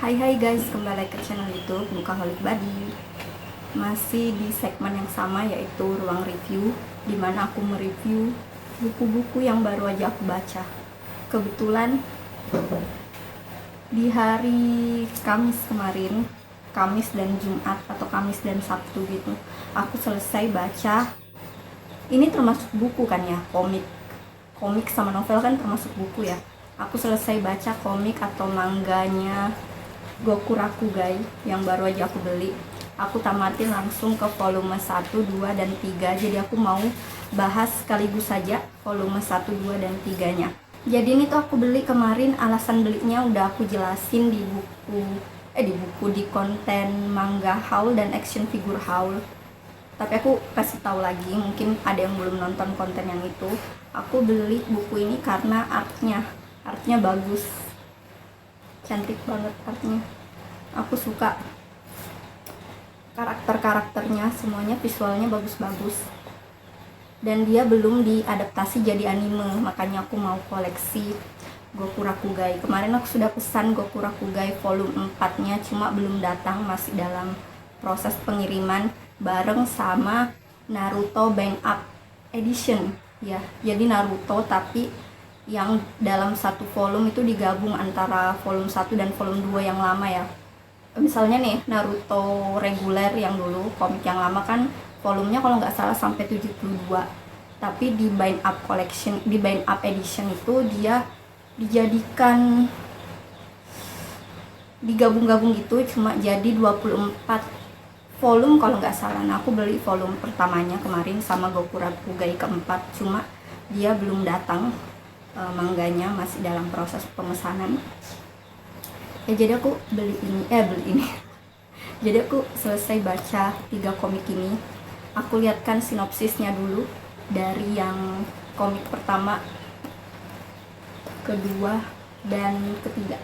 Hai guys, kembali ke channel YouTube Bukaholic Body. Masih di segmen yang sama, yaitu ruang review, dimana aku mereview buku-buku yang baru aja aku baca. Kebetulan di hari Kamis kemarin, Kamis dan Jumat atau Kamis dan Sabtu gitu, aku selesai baca. Ini termasuk buku kan ya, komik sama novel kan termasuk buku ya. Aku selesai baca komik atau mangganya Goku Rakugai yang baru aja aku beli. Aku tamatin langsung ke volume 1, 2, dan 3. Jadi aku mau bahas sekaligus saja volume 1, 2, dan 3-nya. Jadi ini tuh aku beli kemarin, alasan belinya udah aku jelasin di di konten manga haul dan action figure haul. Tapi aku kasih tahu lagi, mungkin ada yang belum nonton konten yang itu. Aku beli buku ini karena artnya bagus, cantik banget artnya. Aku suka karakternya, semuanya visualnya bagus-bagus. Dan dia belum diadaptasi jadi anime, makanya aku mau koleksi Goku Rakugai. Kemarin aku sudah pesan Goku Rakugai volume 4-nya, cuma belum datang, masih dalam proses pengiriman bareng sama Naruto Bang Up Edition ya. Jadi Naruto tapi yang dalam satu volume itu digabung antara volume 1 dan volume 2 yang lama ya. Misalnya nih Naruto reguler yang dulu, komik yang lama kan volumenya kalau nggak salah sampai 72. Tapi di Bind Up Collection, di Bind Up Edition itu dia dijadikan digabung-gabung gitu, cuma jadi 24 volume kalau nggak salah. Nah, aku beli volume pertamanya kemarin sama Goku Rakugai keempat, cuma dia belum datang. Mangganya masih dalam proses pemesanan ya. Jadi aku beli ini jadi aku selesai baca 3 komik ini. Aku lihatkan sinopsisnya dulu dari yang komik pertama, kedua, dan ketiga.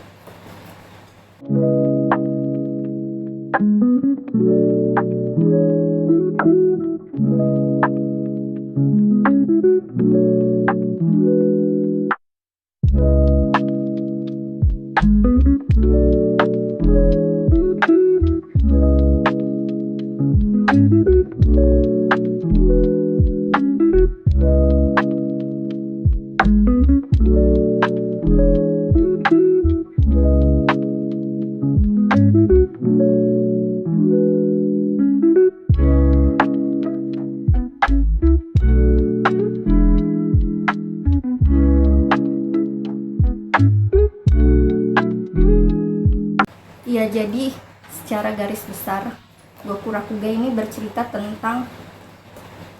Ya, jadi secara garis besar Goku Rakugai ini bercerita tentang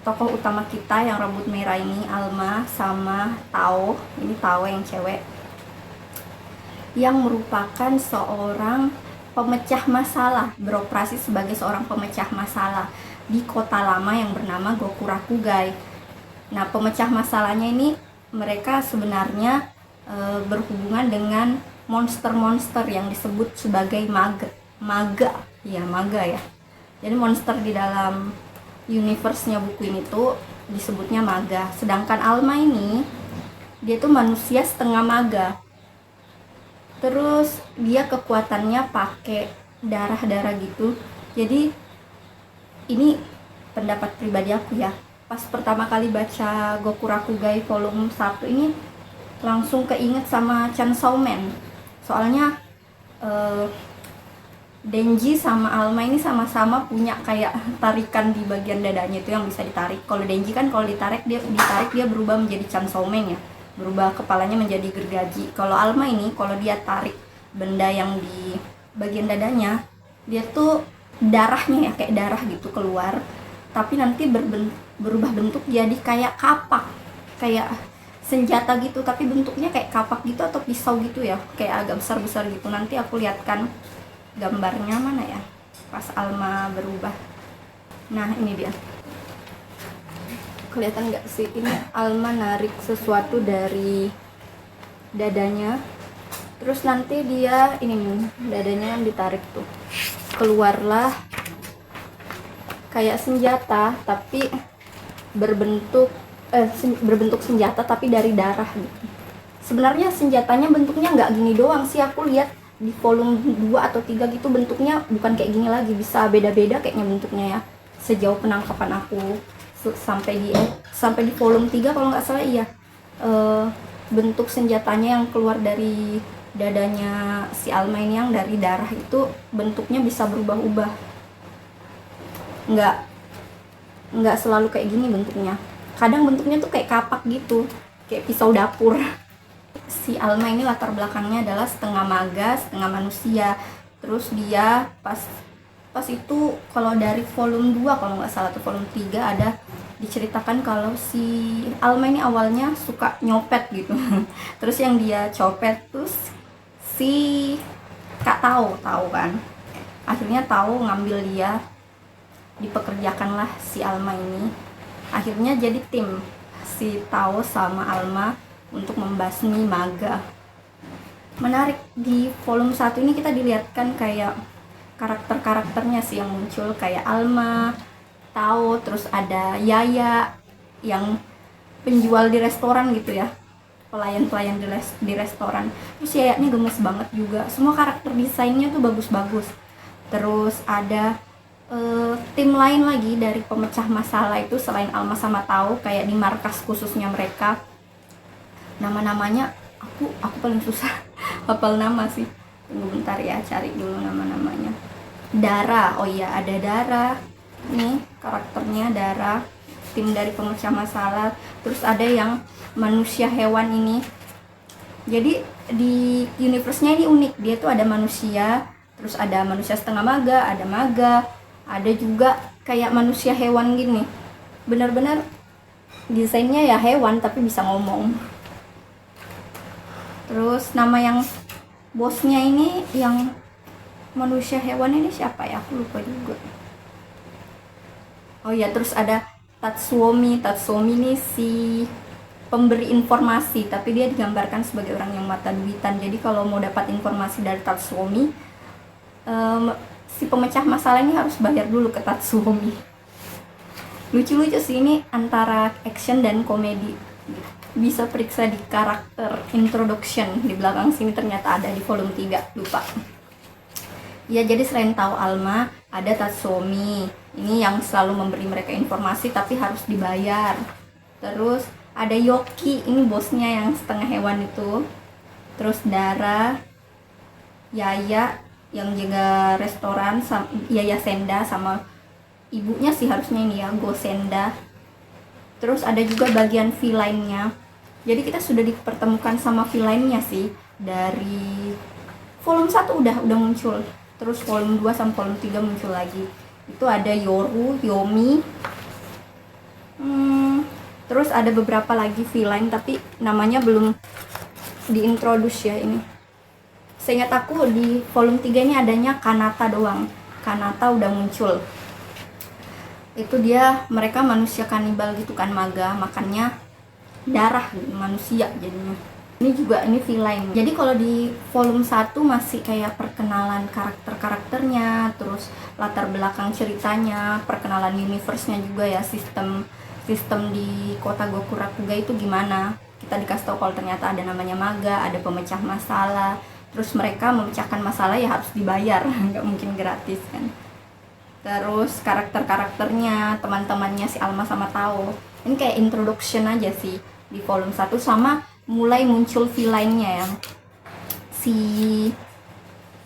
tokoh utama kita yang rambut merah ini, Alma, sama Tao. Ini Tao yang cewek, yang merupakan seorang pemecah masalah, beroperasi sebagai seorang pemecah masalah di kota lama yang bernama Goku Rakugai. Nah, pemecah masalahnya ini mereka sebenarnya berhubungan dengan monster-monster yang disebut sebagai maga ya. Jadi monster di dalam universe-nya buku ini tuh disebutnya maga. Sedangkan Alma ini dia tuh manusia setengah maga. Terus dia kekuatannya pakai darah-darah gitu. Jadi ini pendapat pribadi aku ya. Pas pertama kali baca Goku Rakugai volume 1 ini langsung keinget sama Chainsaw Man. Soalnya Denji sama Alma ini sama-sama punya kayak tarikan di bagian dadanya itu yang bisa ditarik. Kalau Denji kan kalau ditarik dia berubah menjadi Chainsaw Man ya. Berubah kepalanya menjadi gergaji. Kalau Alma ini kalau dia tarik benda yang di bagian dadanya, dia tuh darahnya ya kayak darah gitu keluar. Tapi nanti berubah bentuk jadi kayak kapak. Kayak senjata gitu, tapi bentuknya kayak kapak gitu atau pisau gitu ya, kayak agak besar-besar gitu. Nanti aku lihatkan gambarnya mana ya pas Alma berubah. Nah, ini dia. Kelihatan nggak sih, ini Alma narik sesuatu dari dadanya, terus nanti dia ini nih dadanya yang ditarik tuh, keluarlah kayak senjata tapi berbentuk senjata tapi dari darah gitu. Sebenarnya senjatanya bentuknya nggak gini doang sih, aku lihat di volume 2 atau 3 gitu bentuknya bukan kayak gini lagi, bisa beda-beda kayaknya bentuknya ya, sejauh penangkapan aku. Sampai di volume 3 kalau nggak salah, iya, bentuk senjatanya yang keluar dari dadanya si Alma ini, yang dari darah itu, bentuknya bisa berubah-ubah, nggak selalu kayak gini bentuknya. Kadang bentuknya tuh kayak kapak gitu, kayak pisau dapur. Si Alma ini latar belakangnya adalah setengah maga, setengah manusia. Terus dia pas itu, kalau dari volume 2 kalau nggak salah, atau volume 3 ada diceritakan kalau si Alma ini awalnya suka nyopet gitu. Terus yang dia copet terus si Kak tahu kan. Akhirnya tahu ngambil dia, dipekerjakanlah si Alma ini. Akhirnya jadi tim si Tao sama Alma untuk membasmi Maga. Menarik, di volume 1 ini kita dilihatkan kayak karakter-karakternya sih yang muncul, kayak Alma, Tao, terus ada Yaya yang penjual di restoran gitu ya, pelayan-pelayan di restoran. Terus Yaya ini gemes banget juga, semua karakter desainnya tuh bagus-bagus. Terus ada tim lain lagi dari pemecah masalah itu selain Alma sama Tao, kayak di markas khususnya mereka. Nama-namanya aku paling susah hafal nama sih. Tunggu bentar ya, cari dulu nama-namanya. Dara, oh iya ada Dara. Nih karakternya Dara, tim dari pemecah masalah. Terus ada yang manusia hewan ini. Jadi di universe-nya ini unik. Dia tuh ada manusia, terus ada manusia setengah maga, ada juga kayak manusia hewan gini. Benar-benar desainnya ya hewan tapi bisa ngomong. Terus nama yang bosnya ini yang manusia hewan ini siapa ya? Aku lupa juga. Oh ya, terus ada Tatsuomi. Tatsuomi ini si pemberi informasi, tapi dia digambarkan sebagai orang yang mata duitan. Jadi kalau mau dapat informasi dari Tatsuomi, si pemecah masalah ini harus bayar dulu ke Tatsuomi. Lucu-lucu sih, ini antara action dan komedi. Bisa periksa di karakter introduction di belakang sini, ternyata ada di volume 3, lupa. Ya, jadi selain tahu Alma, ada Tatsuomi. Ini yang selalu memberi mereka informasi tapi harus dibayar. Terus ada Yoki, ini bosnya yang setengah hewan itu. Terus Dara, Yaya yang jaga restoran, Yaya Senda, sama ibunya sih harusnya ini ya, Go Senda. Terus ada juga bagian villainnya. Jadi kita sudah dipertemukan sama villainnya sih. Dari volume 1 udah muncul. Terus volume 2 sama volume 3 muncul lagi. Itu ada Yoru, Yomi. Terus ada beberapa lagi villain tapi namanya belum diintroduce ya ini. Seingat aku di volume 3 ini adanya Kanata doang. Kanata udah muncul. Itu dia, mereka manusia kanibal gitu kan, maga, makannya darah manusia jadinya. Ini juga, ini villain. Jadi kalau di volume 1 masih kayak perkenalan karakter-karakternya, terus latar belakang ceritanya, perkenalan universe-nya juga ya, sistem di kota Gokurakuga itu gimana. Kita dikasih tahu kalau ternyata ada namanya maga, ada pemecah masalah. Terus mereka memecahkan masalah ya harus dibayar, nggak mungkin gratis kan. Terus karakter-karakternya, teman-temannya si Alma sama Tao. Ini kayak introduction aja sih di volume 1, sama mulai muncul villainnya ya. Si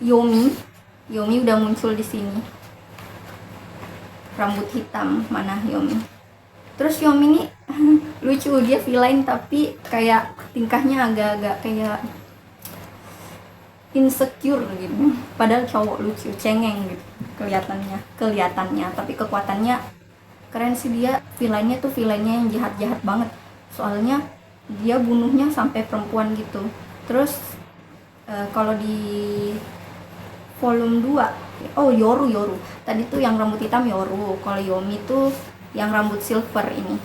Yomi udah muncul di sini. Rambut hitam, mana Yomi? Terus Yomi ini lucu, dia villain tapi kayak tingkahnya agak-agak kayak insecure gitu. Padahal cowok lucu, cengeng gitu kelihatannya, tapi kekuatannya keren sih. Dia villainnya tuh villainnya yang jahat-jahat banget. Soalnya dia bunuhnya sampai perempuan gitu. Terus kalau di volume 2, oh Yoru. Tadi tuh yang rambut hitam Yoru. Kalau Yomi tuh yang rambut silver ini.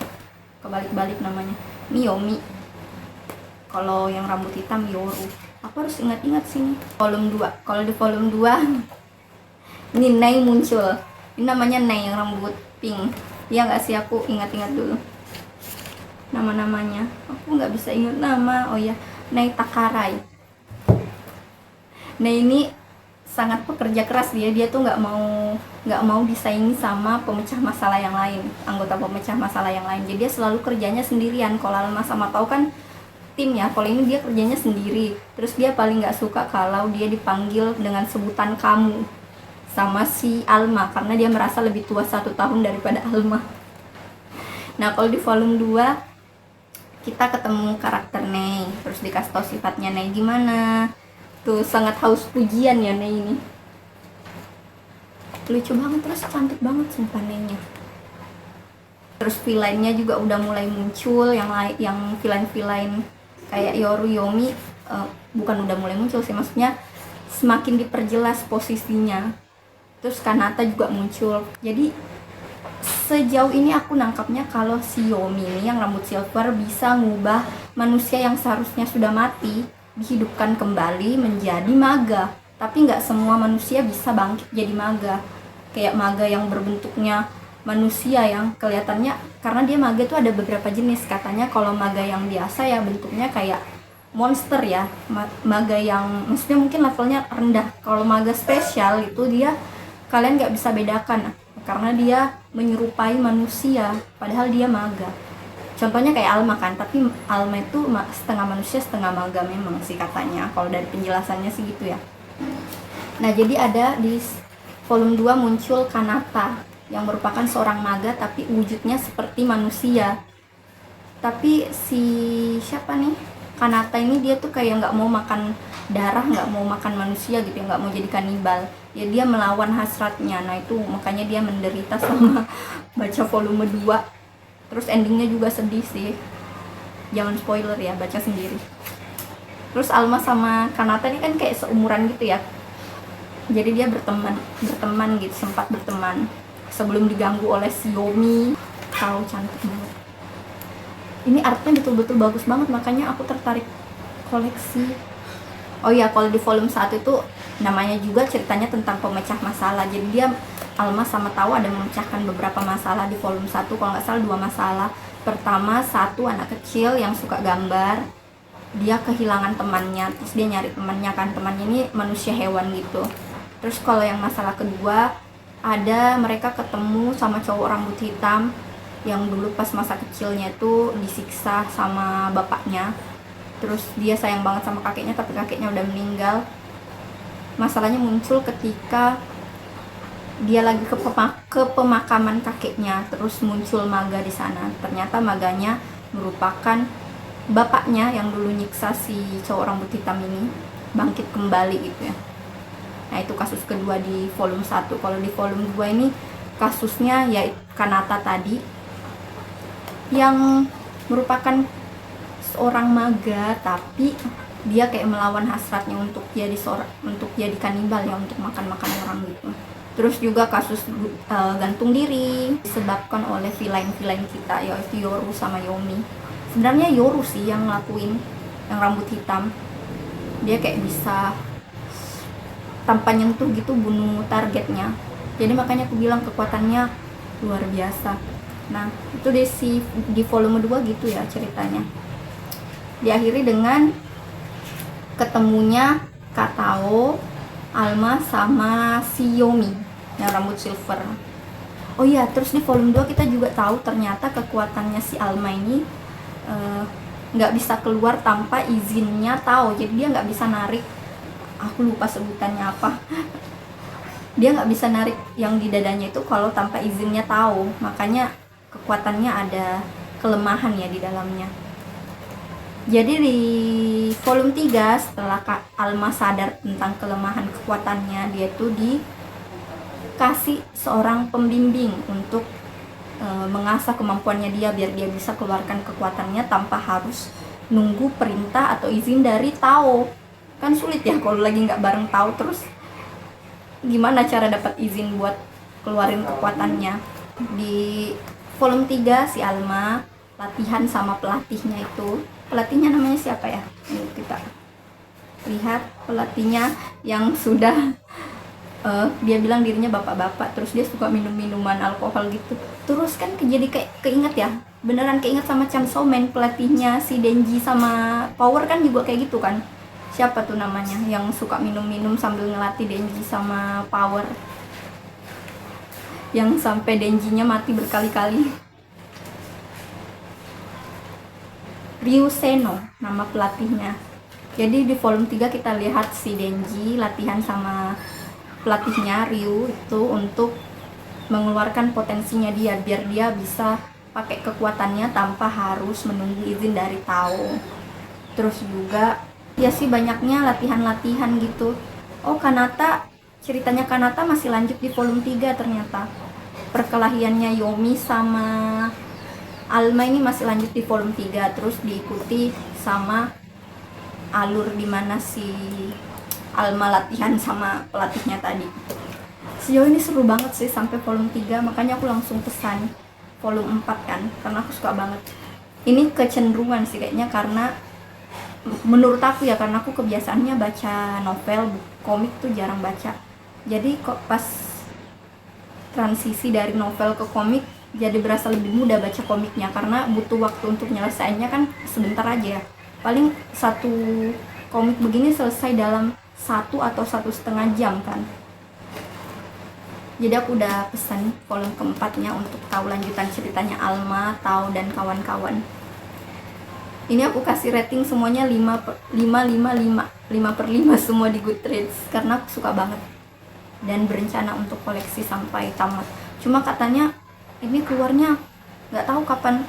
Kebalik-balik namanya. Ini Yomi. Kalau yang rambut hitam Yoru. Aku harus ingat-ingat sini. Volume 2. Kalau di volume 2 ini Nei muncul. Ini namanya Nei yang rambut pink. Iya nggak sih, aku ingat-ingat dulu nama-namanya. Aku nggak bisa ingat nama. Oh ya, Nei Takarai. Nah ini sangat pekerja keras dia tuh nggak mau disaingi sama pemecah masalah yang lain, anggota pemecah masalah yang lain. Jadi dia selalu kerjanya sendirian. Kalau Alma sama Tao kan tim ya, kalau ini dia kerjanya sendiri. Terus dia paling nggak suka kalau dia dipanggil dengan sebutan kamu sama si Alma, karena dia merasa lebih tua 1 tahun daripada Alma. Nah kalau di volume 2 kita ketemu karakter Nei, terus dikasih tahu sifatnya Nei gimana. Tuh sangat haus pujian ya Nei ini. Lucu banget, terus cantik banget sumpah Nei-nya. Terus villainnya juga udah mulai muncul, yang villain kayak Yoru, Yomi bukan udah mulai muncul sih, maksudnya semakin diperjelas posisinya. Terus Kanata juga muncul. Jadi sejauh ini aku nangkapnya kalau si Yomi ini yang rambut silver bisa ngubah manusia yang seharusnya sudah mati dihidupkan kembali menjadi maga. Tapi nggak semua manusia bisa bangkit jadi maga. Kayak maga yang berbentuknya manusia yang kelihatannya, karena dia maga itu ada beberapa jenis. Katanya kalau maga yang biasa ya bentuknya kayak monster ya, maga yang maksudnya mungkin levelnya rendah. Kalau maga spesial itu dia kalian nggak bisa bedakan karena dia menyerupai manusia padahal dia maga. Contohnya kayak Alma kan, tapi Alma itu setengah manusia setengah maga memang sih katanya, kalau dari penjelasannya sih gitu ya. Nah jadi ada di volume 2 muncul Kanata yang merupakan seorang maga tapi wujudnya seperti manusia. Tapi si siapa nih, Kanata ini dia tuh kayak nggak mau makan darah, nggak mau makan manusia gitu ya, nggak mau jadi kanibal ya, dia melawan hasratnya. Nah itu makanya dia menderita sama baca volume 2. Terus endingnya juga sedih sih, jangan spoiler ya, baca sendiri. Terus Alma sama Kanata ini kan kayak seumuran gitu ya, jadi dia berteman gitu, sempat berteman sebelum diganggu oleh si Yomi. Tahu cantik banget, ini artnya betul-betul bagus banget, makanya aku tertarik koleksi. Oh iya, kalau di volume 1 itu namanya juga ceritanya tentang pemecah masalah. Jadi dia Alma sama Tao ada memecahkan beberapa masalah di volume 1, kalau nggak salah 2 masalah. Pertama, satu anak kecil yang suka gambar, dia kehilangan temannya, terus dia nyari temannya kan, temannya ini manusia hewan gitu. Terus kalau yang masalah kedua, ada mereka ketemu sama cowok rambut hitam yang dulu pas masa kecilnya itu disiksa sama bapaknya. Terus dia sayang banget sama kakeknya, tapi kakeknya udah meninggal. Masalahnya muncul ketika dia lagi ke pemakaman kakeknya, terus muncul maga di sana. Ternyata maganya merupakan bapaknya yang dulu nyiksa si cowok rambut hitam ini, bangkit kembali gitu ya. Nah itu kasus kedua di volume 1. Kalau di volume 2 ini kasusnya ya Kanata tadi, yang merupakan seorang maga tapi dia kayak melawan hasratnya untuk jadi kanibal ya, untuk makan orang gitu. Terus juga kasus gantung diri disebabkan oleh villain kita, yaitu Yoru sama Yomi. Sebenarnya Yoru sih yang ngelakuin, yang rambut hitam. Dia kayak bisa tanpa nyentuh gitu bunuh targetnya. Jadi makanya aku bilang kekuatannya luar biasa. Nah itu di volume 2 gitu ya ceritanya. Diakhiri dengan ketemunya Tao, Alma sama si Yomi yang rambut silver. Oh iya, terus di volume 2 kita juga tahu ternyata kekuatannya si Alma ini nggak bisa keluar tanpa izinnya Tao. Jadi dia nggak bisa narik, aku lupa sebutannya apa, dia nggak bisa narik yang di dadanya itu kalau tanpa izinnya Tao. Makanya kekuatannya ada kelemahan ya di dalamnya. Jadi di volume 3 setelah Alma sadar tentang kelemahan kekuatannya, dia tuh dikasih seorang pembimbing untuk mengasah kemampuannya dia biar dia bisa keluarkan kekuatannya tanpa harus nunggu perintah atau izin dari Tao. Kan sulit ya kalau lagi nggak bareng Tao, terus gimana cara dapat izin buat keluarin kekuatannya. Di volume 3 si Alma latihan sama pelatihnya itu. Pelatihnya namanya siapa ya? Ini kita lihat pelatihnya yang sudah dia bilang dirinya bapak-bapak, terus dia suka minum minuman alkohol gitu. Terus kan jadi kayak keinget ya, beneran keinget sama Chainsaw Man, pelatihnya si Denji sama Power kan juga kayak gitu kan. siapa tuh namanya yang suka minum-minum sambil ngelatih Denji sama Power, yang sampai Denjinya mati berkali-kali. Ryu Seno nama pelatihnya. Jadi di volume 3 kita lihat si Denji latihan sama pelatihnya Ryu itu untuk mengeluarkan potensinya dia, biar dia bisa pakai kekuatannya tanpa harus menunggu izin dari Tao. Terus juga ya sih banyaknya latihan-latihan gitu. Oh, Kanata, ceritanya Kanata masih lanjut di volume 3 ternyata. Perkelahiannya Yomi sama Alma ini masih lanjut di volume 3, terus diikuti sama alur dimana si Alma latihan sama pelatihnya tadi. Sejauh ini seru banget sih sampai volume 3, makanya aku langsung pesan volume 4 kan, karena aku suka banget. Ini kecenderungan sih kayaknya, karena menurut aku ya, karena aku kebiasaannya baca novel, komik tuh jarang baca. Jadi kok pas transisi dari novel ke komik jadi berasa lebih mudah baca komiknya, karena butuh waktu untuk nyelesainnya kan sebentar aja ya. Paling satu komik begini selesai dalam 1 atau 1,5 jam kan. Jadi aku udah pesan volume keempatnya untuk tahu lanjutan ceritanya Alma, Tao, dan kawan-kawan. Ini aku kasih rating semuanya 5/5 semua di Goodreads, karena aku suka banget dan berencana untuk koleksi sampai tamat. Cuma katanya ini keluarnya nggak tahu kapan.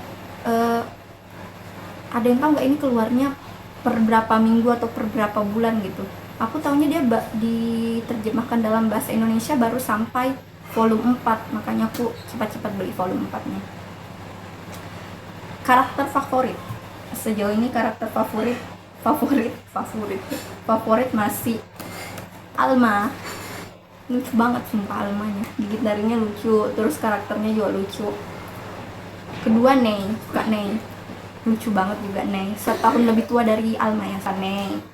Ada yang tahu nggak ini keluarnya per berapa minggu atau per berapa bulan gitu. Aku taunya dia diterjemahkan dalam bahasa Indonesia baru sampai volume 4, makanya aku cepat-cepat beli volume 4-nya. Karakter favorit. Sejauh ini karakter favorit masih Alma. Lucu banget sumpah Almanya. Gigit jarinya lucu, terus karakternya juga lucu. Kedua Nei, suka Nei. Lucu banget juga Nei, 1 tahun lebih tua dari Alma ya kan Nei.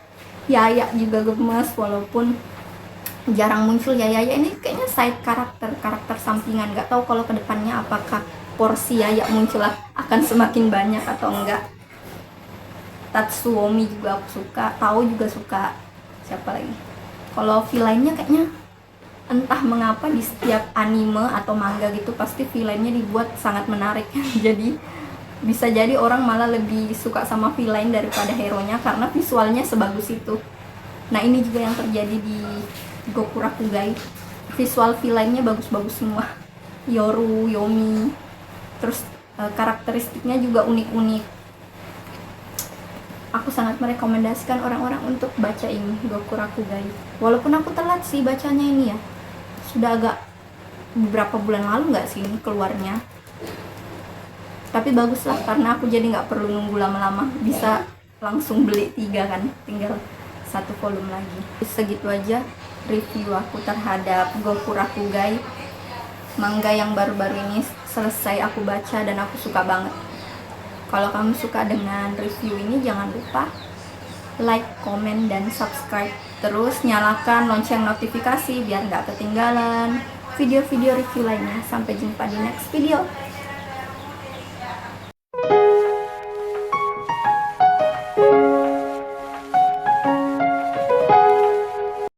Yaya juga gemes, walaupun jarang muncul ya. Yaya ini kayaknya side karakter sampingan. Gak tahu kalau kedepannya apakah porsi Yaya muncul akan semakin banyak atau enggak. Tatsuomi juga aku suka, Tao juga suka. Siapa lagi? Kalau villainnya kayaknya entah mengapa di setiap anime atau manga gitu pasti villainnya dibuat sangat menarik. Jadi bisa jadi orang malah lebih suka sama villain daripada hero-nya karena visualnya sebagus itu. Nah, ini juga yang terjadi di Gokurakugai. Visual villainnya bagus-bagus semua. Yoru, Yomi, terus karakteristiknya juga unik-unik. Aku sangat merekomendasikan orang-orang untuk baca ini, Gokurakugai. Walaupun aku telat sih bacanya ini ya. Sudah agak beberapa bulan lalu nggak sih ini keluarnya. Tapi bagus lah, karena aku jadi nggak perlu nunggu lama-lama, bisa langsung beli 3 kan, tinggal 1 volume lagi. Segitu aja review aku terhadap Gokurakugai, manga yang baru-baru ini selesai aku baca dan aku suka banget. Kalau kamu suka dengan review ini, jangan lupa like, komen, dan subscribe. Terus nyalakan lonceng notifikasi biar nggak ketinggalan video-video review lainnya. Sampai jumpa di next video.